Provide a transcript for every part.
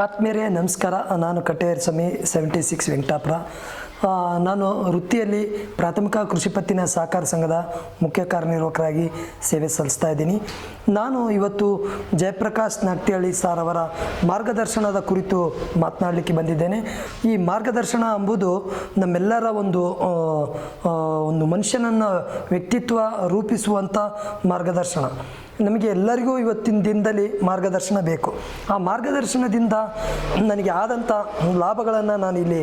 ಆತ್ಮೀಯರೇ ನಮಸ್ಕಾರ. ನಾನು ಕಟ್ಟೇರಿ ಸ್ವಾಮಿ 76 ವೆಂಕಟಾಪುರ. ನಾನು ವೃತ್ತಿಯಲ್ಲಿ ಪ್ರಾಥಮಿಕ ಕೃಷಿ ಪತ್ತಿನ ಸಹಕಾರ ಸಂಘದ ಮುಖ್ಯ ಕಾರ್ಯನಿರ್ವಾಹಕರಾಗಿ ಸೇವೆ ಸಲ್ಲಿಸ್ತಾ ಇದ್ದೀನಿ. ನಾನು ಇವತ್ತು ಜಯಪ್ರಕಾಶ್ ನಾಗ್ತಿಹಳ್ಳಿ ಸರ್ ಅವರ ಮಾರ್ಗದರ್ಶನದ ಕುರಿತು ಮಾತನಾಡಲಿಕ್ಕೆ ಬಂದಿದ್ದೇನೆ. ಈ ಮಾರ್ಗದರ್ಶನ ಎಂಬುದು ನಮ್ಮೆಲ್ಲರ ಒಂದು ಮನುಷ್ಯನನ್ನು ವ್ಯಕ್ತಿತ್ವ ರೂಪಿಸುವಂಥ ಮಾರ್ಗದರ್ಶನ. ನಮಗೆ ಎಲ್ಲರಿಗೂ ಇವತ್ತಿನ ದಿನದಲ್ಲಿ ಮಾರ್ಗದರ್ಶನ ಬೇಕು. ಆ ಮಾರ್ಗದರ್ಶನದಿಂದ ನನಗೆ ಆದಂಥ ಲಾಭಗಳನ್ನು ನಾನು ಇಲ್ಲಿ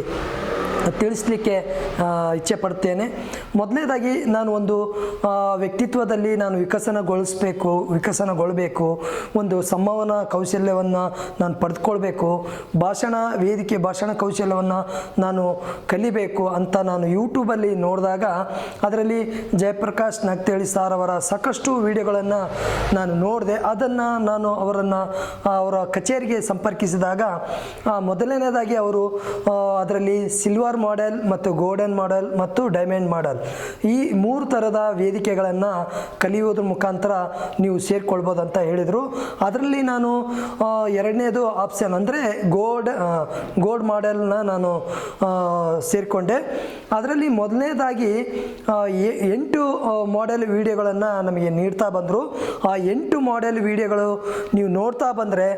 ತಿಳಿಸಲಿಕ್ಕೆ ಇಚ್ಛೆ ಪಡ್ತೇನೆ. ಮೊದಲನೇದಾಗಿ ನಾನು ಒಂದು ವ್ಯಕ್ತಿತ್ವದಲ್ಲಿ ನಾನು ವಿಕಸನಗೊಳ್ಳಬೇಕು, ಒಂದು ಸಂವಹನ ಕೌಶಲ್ಯವನ್ನು ನಾನು ಪಡೆದುಕೊಳ್ಬೇಕು, ಭಾಷಣ ಕೌಶಲ್ಯವನ್ನು ನಾನು ಕಲಿಬೇಕು ಅಂತ ನಾನು ಯೂಟ್ಯೂಬಲ್ಲಿ ನೋಡಿದಾಗ ಅದರಲ್ಲಿ ಜಯಪ್ರಕಾಶ್ ನಾಗ್ತಿಹಳ್ಳಿ ಸರ್ ಅವರ ಸಾಕಷ್ಟು ವಿಡಿಯೋಗಳನ್ನು ನಾನು ನೋಡಿದೆ. ಅದನ್ನು ನಾನು ಅವರ ಕಚೇರಿಗೆ ಸಂಪರ್ಕಿಸಿದಾಗ ಮೊದಲನೇದಾಗಿ ಅವರು ಅದರಲ್ಲಿ ಸಿಲ್ವರ್ ಮಾಡೆಲ್ ಮತ್ತು ಗೋಲ್ಡನ್ ಮಾಡೆಲ್ ಮತ್ತು ಡೈಮಂಡ್ ಮಾಡೆಲ್ ಈ 3 ಥರದ ವೇದಿಕೆಗಳನ್ನು ಕಲಿಯೋದ್ರ ಮುಖಾಂತರ ನೀವು ಸೇರಿಕೊಳ್ಬೋದು ಅಂತ ಹೇಳಿದರು. ಅದರಲ್ಲಿ ನಾನು ಎರಡನೇದು ಆಪ್ಷನ್ ಅಂದರೆ ಗೋಲ್ಡ್ ಮಾಡೆಲ್ನ ನಾನು ಸೇರಿಕೊಂಡೆ. ಅದರಲ್ಲಿ ಮೊದಲನೇದಾಗಿ 8 ಮಾಡೆಲ್ ವಿಡಿಯೋಗಳನ್ನು ನಮಗೆ ನೀಡ್ತಾ ಬಂದರು. ಆ 8 ಮಾಡೆಲ್ ವಿಡಿಯೋಗಳು ನೀವು ನೋಡ್ತಾ ಬಂದರೆ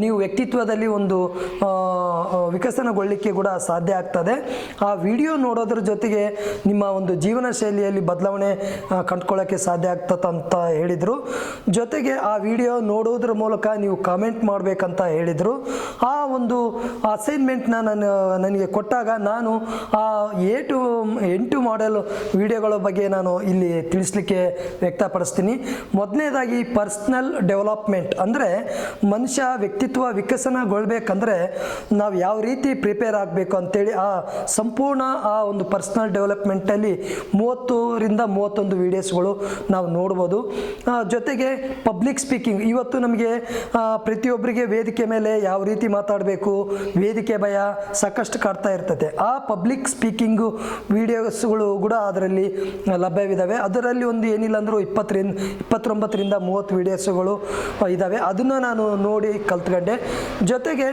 ನೀವು ವ್ಯಕ್ತಿತ್ವದಲ್ಲಿ ಒಂದು ವಿಕಸನಗೊಳ್ಳಲಿಕ್ಕೆ ಕೂಡ ಸಾಧ್ಯ ಆಗ್ತದೆ. ಆ ವಿಡಿಯೋ ನೋಡೋದ್ರ ಜೊತೆಗೆ ನಿಮ್ಮ ಒಂದು ಜೀವನ ಶೈಲಿಯಲ್ಲಿ ಬದಲಾವಣೆ ಕಂಡುಕೊಳ್ಳೋಕ್ಕೆ ಸಾಧ್ಯ ಆಗ್ತದೆ ಅಂತ ಹೇಳಿದರು. ಜೊತೆಗೆ ಆ ವಿಡಿಯೋ ನೋಡೋದ್ರ ಮೂಲಕ ನೀವು ಕಾಮೆಂಟ್ ಮಾಡಬೇಕಂತ ಹೇಳಿದರು. ಆ ಒಂದು ಅಸೈನ್ಮೆಂಟ್ನ ನನಗೆ ಕೊಟ್ಟಾಗ ನಾನು ಆ 8 ಮಾಡೆಲ್ ವಿಡಿಯೋಗಳ ಬಗ್ಗೆ ನಾನು ಇಲ್ಲಿ ತಿಳಿಸ್ಲಿಕ್ಕೆ ವ್ಯಕ್ತಪಡಿಸ್ತೀನಿ. ಮೊದಲನೇದಾಗಿ ಪರ್ಸ್ನಲ್ ಡೆವಲಪ್ಮೆಂಟ್ ಅಂದರೆ ಮನುಷ್ಯ ವ್ಯಕ್ತಿತ್ವ ವಿಕಸನಗೊಳ್ಬೇಕಂದ್ರೆ ನಾವು ಯಾವ ರೀತಿ ಪ್ರಿಪೇರ್ ಆಗಬೇಕು ಅಂತೇಳಿ ಆ ಸಂಪೂರ್ಣ ಆ ಒಂದು ಪರ್ಸ್ನಲ್ ಡೆವಲಪ್ಮೆಂಟಲ್ಲಿ 30ರಿಂದ 31 ವಿಡಿಯೋಸ್ಗಳು ನಾವು ನೋಡ್ಬೋದು. ಜೊತೆಗೆ ಪಬ್ಲಿಕ್ ಸ್ಪೀಕಿಂಗ್, ಇವತ್ತು ನಮಗೆ ಪ್ರತಿಯೊಬ್ಬರಿಗೆ ವೇದಿಕೆ ಮೇಲೆ ಯಾವ ರೀತಿ ಮಾತಾಡಬೇಕು, ವೇದಿಕೆ ಭಯ ಸಾಕಷ್ಟು ಕಾಡ್ತಾ ಇರ್ತದೆ. ಆ ಪಬ್ಲಿಕ್ ಸ್ಪೀಕಿಂಗು ವಿಡಿಯೋಸ್ಗಳು ಕೂಡ ಅದರಲ್ಲಿ ಲಭ್ಯವಿದ್ದಾವೆ. ಅದರಲ್ಲಿ ಒಂದು ಏನಿಲ್ಲ ಅಂದರೂ 29ರಿಂದ 30 ವಿಡಿಯೋಸ್ಗಳು ಇದ್ದಾವೆ. ಅದನ್ನು ನಾನು ನೋಡಿ ಕಲ್ತ್ಕೊಂಡೆ. ಜೊತೆಗೆ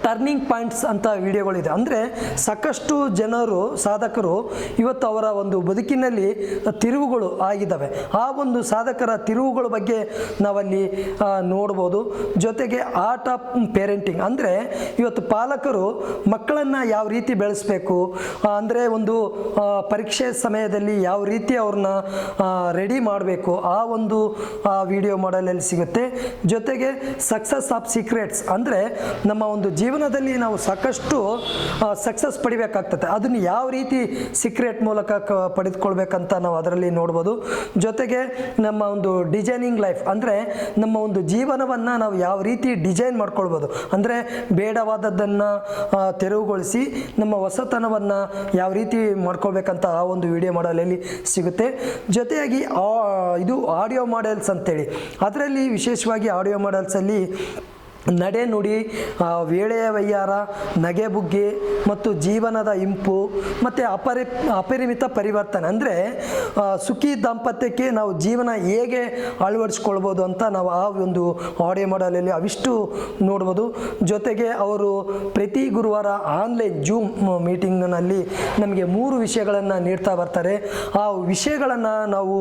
ಟರ್ನಿಂಗ್ ಪಾಯಿಂಟ್ಸ್ ಅಂತ ವಿಡಿಯೋಗಳಿದೆ. ಅಂದರೆ ಸಾಕಷ್ಟು ಸಾಧಕರು ಇವತ್ತು ಅವರ ಒಂದು ಬದುಕಿನಲ್ಲಿ ತಿರುವುಗಳು ಆಗಿದ್ದಾವೆ. ಆ ಒಂದು ಸಾಧಕರ ತಿರುವುಗಳ ಬಗ್ಗೆ ನಾವಲ್ಲಿ ನೋಡ್ಬೋದು. ಜೊತೆಗೆ ಆರ್ಟ್ ಆಫ್ ಪೇರೆಂಟಿಂಗ್ ಅಂದರೆ ಇವತ್ತು ಪಾಲಕರು ಮಕ್ಕಳನ್ನು ಯಾವ ರೀತಿ ಬೆಳೆಸಬೇಕು, ಅಂದರೆ ಒಂದು ಪರೀಕ್ಷೆ ಸಮಯದಲ್ಲಿ ಯಾವ ರೀತಿ ಅವ್ರನ್ನ ರೆಡಿ ಮಾಡಬೇಕು, ಆ ಒಂದು ವಿಡಿಯೋ ಮಾಡಲಲ್ಲಿ ಸಿಗುತ್ತೆ. ಜೊತೆಗೆ ಸಕ್ಸಸ್ ಆಫ್ ಸೀಕ್ರೆಟ್ಸ್ ಅಂದರೆ ನಮ್ಮ ಒಂದು ಜೀವನದಲ್ಲಿ ನಾವು ಸಾಕಷ್ಟು ಸಕ್ಸಸ್ ಪಡಿಬೇಕಾಗ್ತದೆ, ಅದನ್ನು ಯಾವ ರೀತಿ ಸೀಕ್ರೆಟ್ ಮೂಲಕ ಪಡೆದುಕೊಳ್ಬೇಕಂತ ನಾವು ಅದರಲ್ಲಿ ನೋಡ್ಬೋದು. ಜೊತೆಗೆ ನಮ್ಮ ಒಂದು ಡಿಸೈನಿಂಗ್ ಲೈಫ್ ಅಂದರೆ ನಮ್ಮ ಒಂದು ಜೀವನವನ್ನು ನಾವು ಯಾವ ರೀತಿ ಡಿಸೈನ್ ಮಾಡ್ಕೊಳ್ಬೋದು, ಅಂದರೆ ಬೇಡವಾದದ್ದನ್ನು ತೆರವುಗೊಳಿಸಿ ನಮ್ಮ ಹೊಸತನವನ್ನು ಯಾವ ರೀತಿ ಮಾಡ್ಕೊಳ್ಬೇಕಂತ ಆ ಒಂದು ವಿಡಿಯೋ ಮಾಡಲಲ್ಲಿ ಸಿಗುತ್ತೆ. ಜೊತೆಯಾಗಿ ಇದು ಆಡಿಯೋ ಮಾಡೆಲ್ಸ್ ಅಂತೇಳಿ, ಅದರಲ್ಲಿ ವಿಶೇಷವಾಗಿ ಆಡಿಯೋ ಮಾಡೆಲ್ಸಲ್ಲಿ ನಡೆ ನುಡಿ, ವೇಳೆಯ ವಯ್ಯಾರ, ನಗೆ ಬುಗ್ಗೆ ಮತ್ತು ಜೀವನದ ಇಂಪು ಮತ್ತು ಅಪರಿಮಿತ ಪರಿವರ್ತನೆ ಅಂದರೆ ಸುಖಿ ದಾಂಪತ್ಯಕ್ಕೆ ನಾವು ಜೀವನ ಹೇಗೆ ಅಳವಡಿಸ್ಕೊಳ್ಬೋದು ಅಂತ ನಾವು ಆ ಒಂದು ಆಡಿಯೋ ಮಾಡಲಲ್ಲಿ ಅವಿಷ್ಟು ನೋಡ್ಬೋದು. ಜೊತೆಗೆ ಅವರು ಪ್ರತಿ ಗುರುವಾರ ಆನ್ಲೈನ್ ಜೂಮ್ ಮೀಟಿಂಗ್ನಲ್ಲಿ ನಮಗೆ 3 ವಿಷಯಗಳನ್ನು ನೀಡ್ತಾ ಬರ್ತಾರೆ. ಆ ವಿಷಯಗಳನ್ನು ನಾವು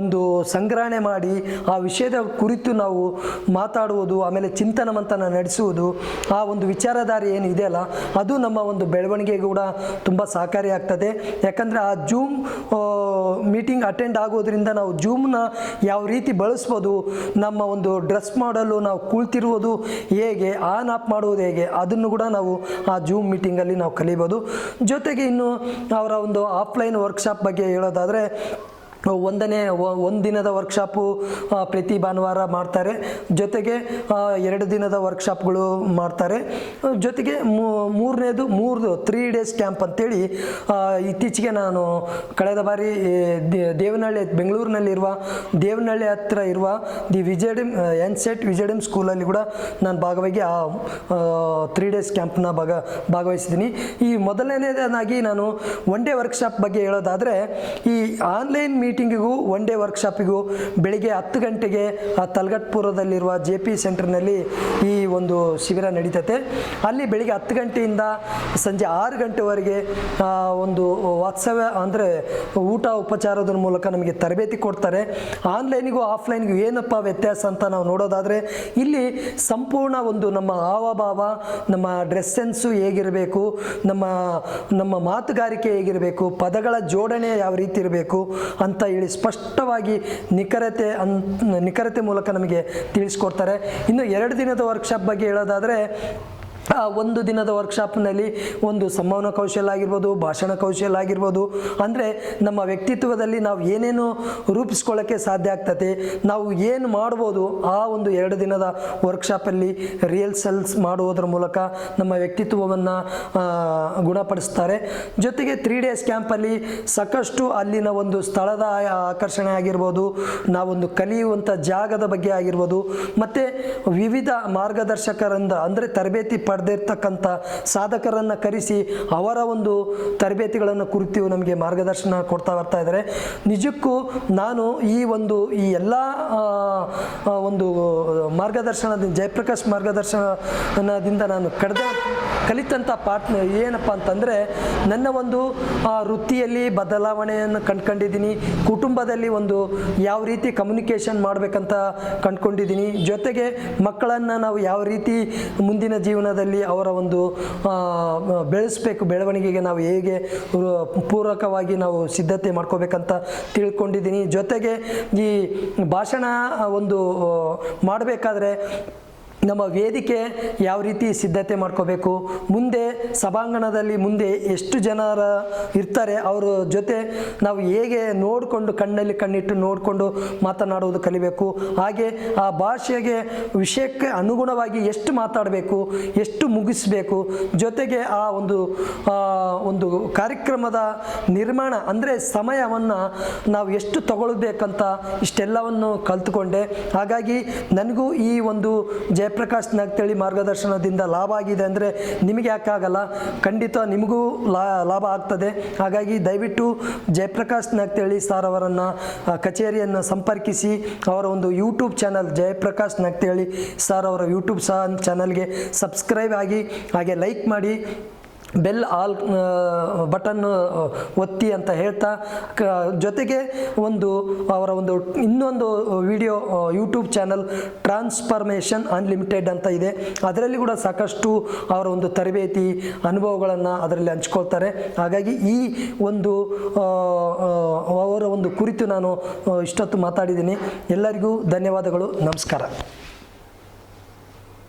ಒಂದು ಸಂಗ್ರಹಣೆ ಮಾಡಿ ಆ ವಿಷಯದ ಕುರಿತು ನಾವು ಮಾತಾಡುವುದು, ಆಮೇಲೆ ಚಿಂತನ ಮಂಥನ ನಡೆಸುವುದು, ಆ ಒಂದು ವಿಚಾರಧಾರೆ ಏನು ಇದೆಯಲ್ಲ ಅದು ನಮ್ಮ ಒಂದು ಬೆಳವಣಿಗೆ ಕೂಡ ತುಂಬ ಸಹಕಾರಿಯಾಗ್ತದೆ. ಯಾಕಂದರೆ ಆ ಜೂಮ್ ಮೀಟಿಂಗ್ ಅಟೆಂಡ್ ಆಗೋದ್ರಿಂದ ನಾವು ಜೂಮ್ನ ಯಾವ ರೀತಿ ಬಳಸ್ಬೋದು, ನಮ್ಮ ಒಂದು ಡ್ರೆಸ್ ಮಾಡಲು ನಾವು ಕೂಳ್ತಿರುವುದು ಹೇಗೆ, ಆನ್ ಆಫ್ ಮಾಡುವುದು ಹೇಗೆ, ಅದನ್ನು ಕೂಡ ನಾವು ಆ ಜೂಮ್ ಮೀಟಿಂಗಲ್ಲಿ ನಾವು ಕಲಿಬೋದು. ಜೊತೆಗೆ ಇನ್ನು ಅವರ ಒಂದು ಆಫ್ಲೈನ್ ವರ್ಕ್ಶಾಪ್ ಬಗ್ಗೆ ಹೇಳೋದಾದರೆ ಒಂದು ದಿನದ ವರ್ಕ್ಶಾಪು ಪ್ರತಿ ಭಾನುವಾರ ಮಾಡ್ತಾರೆ. ಜೊತೆಗೆ 2 ದಿನದ ವರ್ಕ್ಶಾಪ್ಗಳು ಮಾಡ್ತಾರೆ. ಜೊತೆಗೆ ಮೂರನೇದು 3 ಡೇಸ್ ಕ್ಯಾಂಪ್ ಅಂತೇಳಿ ಇತ್ತೀಚೆಗೆ ನಾನು ಕಳೆದ ಬಾರಿ ದೇವನಹಳ್ಳಿ ಬೆಂಗಳೂರಿನಲ್ಲಿರುವ ದೇವನಹಳ್ಳಿ ಹತ್ತಿರ ಇರುವ ದಿ ವಿಜಯಡಮ್ ಸ್ಕೂಲಲ್ಲಿ ಕೂಡ ನಾನು ಭಾಗವಾಗಿ ಆ 3 ಡೇಸ್ ಕ್ಯಾಂಪ್ನ ಭಾಗವಹಿಸಿದ್ದೀನಿ. ಈ ಮೊದಲನೇದಾಗಿ ನಾನು 1 ಡೇ ವರ್ಕ್ಶಾಪ್ ಬಗ್ಗೆ ಹೇಳೋದಾದರೆ ಈ ಆನ್ಲೈನ್ ಮೀಟಿಂಗಿಗೂ 1 ಡೇ ವರ್ಕ್ಶಾಪಿಗೂ ಬೆಳಿಗ್ಗೆ 10 ಗಂಟೆಗೆ ತಲಗಟ್ಪುರದಲ್ಲಿರುವ JP ಸೆಂಟರ್ನಲ್ಲಿ ಈ ಒಂದು ಶಿಬಿರ ನಡೀತೈತೆ. ಅಲ್ಲಿ ಬೆಳಿಗ್ಗೆ 10 ಗಂಟೆಯಿಂದ ಸಂಜೆ 6 ಗಂಟೆವರೆಗೆ ಒಂದು ವಾತ್ಸವ್ಯ ಅಂದರೆ ಊಟ ಉಪಚಾರದ ಮೂಲಕ ನಮಗೆ ತರಬೇತಿ ಕೊಡ್ತಾರೆ. ಆನ್ಲೈನಿಗೂ ಆಫ್ಲೈನ್ಗೂ ಏನಪ್ಪ ವ್ಯತ್ಯಾಸ ಅಂತ ನಾವು ನೋಡೋದಾದರೆ ಇಲ್ಲಿ ಸಂಪೂರ್ಣ ಒಂದು ನಮ್ಮ ಹಾವಭಾವ, ನಮ್ಮ ಡ್ರೆಸ್ ಸೆನ್ಸು ಹೇಗಿರಬೇಕು, ನಮ್ಮ ಮಾತುಗಾರಿಕೆ ಹೇಗಿರಬೇಕು, ಪದಗಳ ಜೋಡಣೆ ಯಾವ ರೀತಿ ಇರಬೇಕು ಅಂತ ಹೇಳಿ ಸ್ಪಷ್ಟವಾಗಿ ನಿಖರತೆ ಮೂಲಕ ನಮಗೆ ತಿಳಿಸ್ಕೊಡ್ತಾರೆ. ಇನ್ನು 2 ದಿನದ ವರ್ಕ್ಶಾಪ್ ಬಗ್ಗೆ ಹೇಳೋದಾದರೆ, 1 ದಿನದ ವರ್ಕ್ಶಾಪ್ನಲ್ಲಿ ಒಂದು ಸಂವಹನ ಕೌಶಲ್ಯ ಆಗಿರ್ಬೋದು, ಭಾಷಣ ಕೌಶಲ್ಯ ಆಗಿರ್ಬೋದು, ಅಂದರೆ ನಮ್ಮ ವ್ಯಕ್ತಿತ್ವದಲ್ಲಿ ನಾವು ಏನೇನು ರೂಪಿಸ್ಕೊಳ್ಳೋಕ್ಕೆ ಸಾಧ್ಯ ಆಗ್ತದೆ, ನಾವು ಏನು ಮಾಡ್ಬೋದು, ಆ ಒಂದು 2 ದಿನದ ವರ್ಕ್ಶಾಪಲ್ಲಿ ರಿಹರ್ಸಲ್ಸ್ ಮಾಡುವುದರ ಮೂಲಕ ನಮ್ಮ ವ್ಯಕ್ತಿತ್ವವನ್ನು ಗುಣಪಡಿಸ್ತಾರೆ. ಜೊತೆಗೆ 3 ಡೇಸ್ ಕ್ಯಾಂಪಲ್ಲಿ ಸಾಕಷ್ಟು ಅಲ್ಲಿನ ಒಂದು ಸ್ಥಳದ ಆಕರ್ಷಣೆ ಆಗಿರ್ಬೋದು, ನಾವೊಂದು ಕಲಿಯುವಂಥ ಜಾಗದ ಬಗ್ಗೆ ಆಗಿರ್ಬೋದು, ಮತ್ತು ವಿವಿಧ ಮಾರ್ಗದರ್ಶಕರಿಂದ ಅಂದರೆ ತರಬೇತಿ ಪಡೆದಿರ್ತಕ್ಕಂಥ ಸಾಧಕರನ್ನು ಕರೆಸಿ ಅವರ ಒಂದು ತರಬೇತಿಗಳನ್ನು ಕುರಿತು ನಮಗೆ ಮಾರ್ಗದರ್ಶನ ಕೊಡ್ತಾ ಬರ್ತಾ ಇದ್ದಾರೆ. ನಿಜಕ್ಕೂ ನಾನು ಈ ಎಲ್ಲ ಒಂದು ಮಾರ್ಗದರ್ಶನದಿಂದ, ಜಯಪ್ರಕಾಶ್ ಮಾರ್ಗದರ್ಶನದಿಂದ ನಾನು ಕಲಿತಂಥ ಪಾಠ ಏನಪ್ಪ ಅಂತಂದರೆ, ನನ್ನ ಒಂದು ವೃತ್ತಿಯಲ್ಲಿ ಬದಲಾವಣೆಯನ್ನು ಕಂಡುಕೊಂಡಿದ್ದೀನಿ, ಕುಟುಂಬದಲ್ಲಿ ಒಂದು ಯಾವ ರೀತಿ ಕಮ್ಯುನಿಕೇಷನ್ ಮಾಡಬೇಕಂತ ಕಂಡುಕೊಂಡಿದ್ದೀನಿ, ಜೊತೆಗೆ ಮಕ್ಕಳನ್ನು ನಾವು ಯಾವ ರೀತಿ ಮುಂದಿನ ಜೀವನದಲ್ಲಿ ಅವರ ಒಂದು ಬೆಳೆಸಬೇಕು, ಬೆಳವಣಿಗೆಗೆ ನಾವು ಹೇಗೆ ಪೂರಕವಾಗಿ ನಾವು ಸಿದ್ಧತೆ ಮಾಡ್ಕೋಬೇಕಂತ ತಿಳ್ಕೊಂಡಿದ್ದೀನಿ. ಜೊತೆಗೆ ಈ ಭಾಷಣ ಒಂದು ಮಾಡಬೇಕಾದ್ರೆ ನಮ್ಮ ವೇದಿಕೆ ಯಾವ ರೀತಿ ಸಿದ್ಧತೆ ಮಾಡ್ಕೋಬೇಕು, ಮುಂದೆ ಸಭಾಂಗಣದಲ್ಲಿ ಮುಂದೆ ಎಷ್ಟು ಜನರ ಇರ್ತಾರೆ, ಅವರ ಜೊತೆ ನಾವು ಹೇಗೆ ನೋಡಿಕೊಂಡು ಕಣ್ಣಲ್ಲಿ ಕಣ್ಣಿಟ್ಟು ನೋಡಿಕೊಂಡು ಮಾತನಾಡುವುದು ಕಲಿಬೇಕು, ಹಾಗೆ ಆ ಭಾಷೆಗೆ ವಿಷಯಕ್ಕೆ ಅನುಗುಣವಾಗಿ ಎಷ್ಟು ಮಾತಾಡಬೇಕು, ಎಷ್ಟು ಮುಗಿಸ್ಬೇಕು, ಜೊತೆಗೆ ಆ ಒಂದು ಕಾರ್ಯಕ್ರಮದ ನಿರ್ಮಾಣ ಅಂದರೆ ಸಮಯವನ್ನು ನಾವು ಎಷ್ಟು ತಗೊಳ್ಬೇಕಂತ ಇಷ್ಟೆಲ್ಲವನ್ನು ಕಲ್ತ್ಕೊಂಡೆ. ಹಾಗಾಗಿ ನನಗೂ ಈ ಒಂದು ಜಯಪ್ರಕಾಶ್ ನಾಗ್ತೇಳಿ ಮಾರ್ಗದರ್ಶನದಿಂದ ಲಾಭ ಆಗಿದೆ ಅಂದರೆ ನಿಮಗೆ ಯಾಕಾಗಲ್ಲ, ಖಂಡಿತ ನಿಮಗೂ ಲಾಭ ಆಗ್ತದೆ. ಹಾಗಾಗಿ ದಯವಿಟ್ಟು ಜಯಪ್ರಕಾಶ್ ನಾಗ್ತೇಳಿ ಸರ್ ಅವರನ್ನು ಕಚೇರಿಯನ್ನು ಸಂಪರ್ಕಿಸಿ ಅವರ ಒಂದು ಯೂಟ್ಯೂಬ್ ಚಾನಲ್ ಜಯಪ್ರಕಾಶ್ ನಾಗ್ತೇಳಿ ಸರ್ ಅವರ ಯೂಟ್ಯೂಬ್ ಚಾನಲ್ಗೆ ಸಬ್ಸ್ಕ್ರೈಬ್ ಆಗಿ, ಹಾಗೆ ಲೈಕ್ ಮಾಡಿ, ಬೆಲ್ ಆಲ್ ಬಟನ್ ಒತ್ತಿ ಅಂತ ಹೇಳ್ತಾ, ಜೊತೆಗೆ ಅವರ ಇನ್ನೊಂದು video YouTube channel transformation unlimited ಅಂತ ಇದೆ, ಅದರಲ್ಲಿ ಕೂಡ ಸಾಕಷ್ಟು ಅವರ ಒಂದು ತರಬೇತಿ ಅನುಭವಗಳನ್ನು ಅದರಲ್ಲಿ ಹಂಚ್ಕೊಳ್ತಾರೆ. ಹಾಗಾಗಿ ಈ ಅವರ ಒಂದು ಕುರಿತು ನಾನು ಇಷ್ಟೊತ್ತು ಮಾತಾಡಿದ್ದೀನಿ. ಎಲ್ಲರಿಗೂ ಧನ್ಯವಾದಗಳು, ನಮಸ್ಕಾರ.